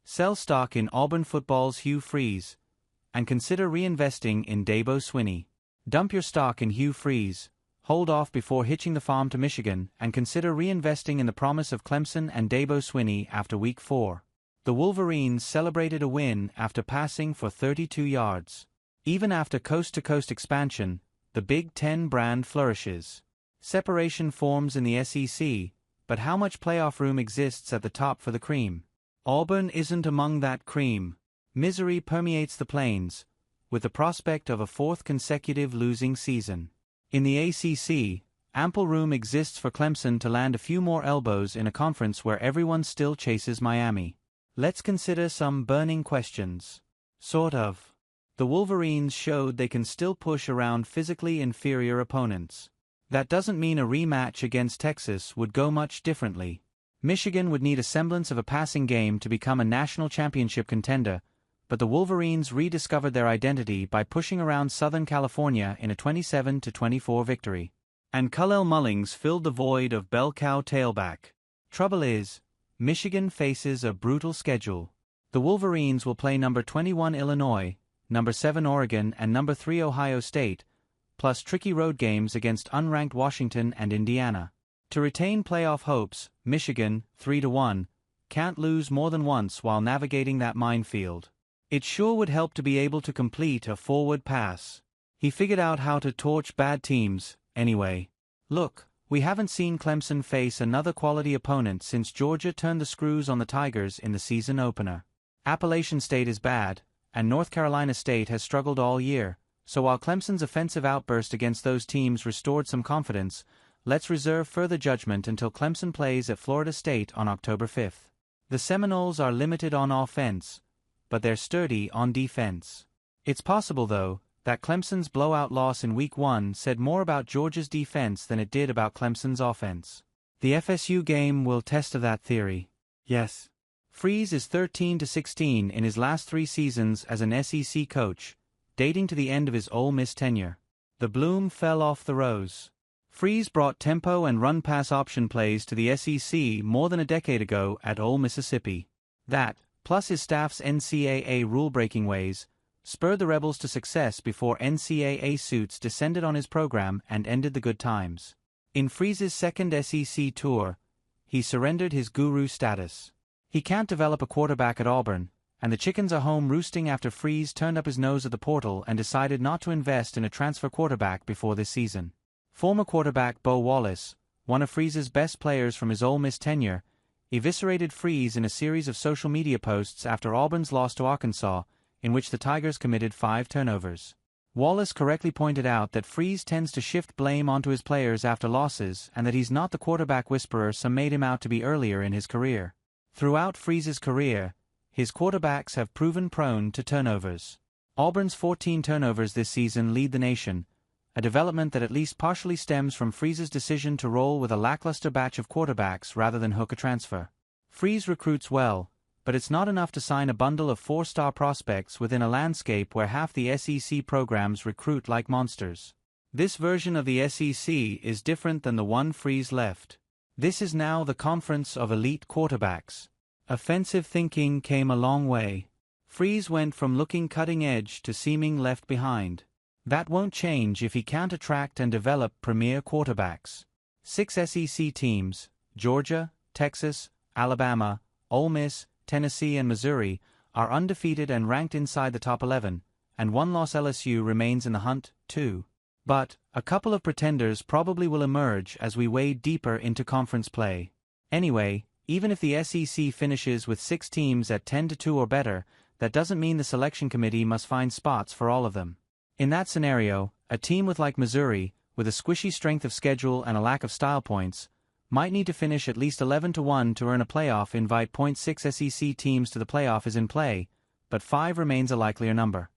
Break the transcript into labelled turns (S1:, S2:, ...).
S1: Sell stock in Auburn football's Hugh Freeze, and consider reinvesting in Dabo Swinney. Dump your stock in Hugh Freeze, hold off before hitching the farm to Michigan, and consider reinvesting in the promise of Clemson and Dabo Swinney after Week 4. The Wolverines celebrated a win after passing for 32 yards. Even after coast-to-coast expansion, the Big Ten brand flourishes. Separation forms in the SEC, but how much playoff room exists at the top for the cream? Auburn isn't among that cream. Misery permeates the plains, with the prospect of a fourth consecutive losing season. In the ACC, ample room exists for Clemson to land a few more elbows in a conference where everyone still chases Miami. Let's consider some burning questions. Sort of. The Wolverines showed they can still push around physically inferior opponents. That doesn't mean a rematch against Texas would go much differently. Michigan would need a semblance of a passing game to become a national championship contender, but the Wolverines rediscovered their identity by pushing around Southern California in a 27-24 victory. And Khalil Mullings filled the void of bell cow tailback. Trouble is, Michigan faces a brutal schedule. The Wolverines will play number 21 Illinois, number 7 Oregon and number 3 Ohio State, plus tricky road games against unranked Washington and Indiana. To retain playoff hopes, Michigan, 3-1, can't lose more than once while navigating that minefield. It sure would help to be able to complete a forward pass. He figured out how to torch bad teams, anyway. Look, we haven't seen Clemson face another quality opponent since Georgia turned the screws on the Tigers in the season opener. Appalachian State is bad, and North Carolina State has struggled all year, so while Clemson's offensive outburst against those teams restored some confidence, let's reserve further judgment until Clemson plays at Florida State on October 5th. The Seminoles are limited on offense, but they're sturdy on defense. It's possible, though, that Clemson's blowout loss in Week 1 said more about Georgia's defense than it did about Clemson's offense. The FSU game will test that theory. Yes. Freeze is 13-16 in his last 3 seasons as an SEC coach, dating to the end of his Ole Miss tenure. The bloom fell off the rose. Freeze brought tempo and run-pass option plays to the SEC more than a decade ago at Ole Mississippi. That, plus his staff's NCAA rule-breaking ways, spurred the Rebels to success before NCAA suits descended on his program and ended the good times. In Freeze's second SEC tour, he surrendered his guru status. He can't develop a quarterback at Auburn, and the chickens are home roosting after Freeze turned up his nose at the portal and decided not to invest in a transfer quarterback before this season. Former quarterback Bo Wallace, one of Freeze's best players from his Ole Miss tenure, eviscerated Freeze in a series of social media posts after Auburn's loss to Arkansas, in which the Tigers committed 5 turnovers. Wallace correctly pointed out that Freeze tends to shift blame onto his players after losses and that he's not the quarterback whisperer some made him out to be earlier in his career. Throughout Freeze's career, his quarterbacks have proven prone to turnovers. Auburn's 14 turnovers this season lead the nation, a development that at least partially stems from Freeze's decision to roll with a lackluster batch of quarterbacks rather than hook a transfer. Freeze recruits well, but it's not enough to sign a bundle of 4-star prospects within a landscape where half the SEC programs recruit like monsters. This version of the SEC is different than the one Freeze left. This is now the conference of elite quarterbacks. Offensive thinking came a long way. Freeze went from looking cutting edge to seeming left behind. That won't change if he can't attract and develop premier quarterbacks. 6 SEC teams, Georgia, Texas, Alabama, Ole Miss, Tennessee and Missouri, are undefeated and ranked inside the top 11, and one-loss LSU remains in the hunt, too. But, a couple of pretenders probably will emerge as we wade deeper into conference play. Anyway, even if the SEC finishes with 6 teams at 10-2 or better, that doesn't mean the selection committee must find spots for all of them. In that scenario, a team like Missouri, with a squishy strength of schedule and a lack of style points, might need to finish at least 11-1 to earn a playoff invite. 6 SEC teams to the playoff is in play, but 5 remains a likelier number.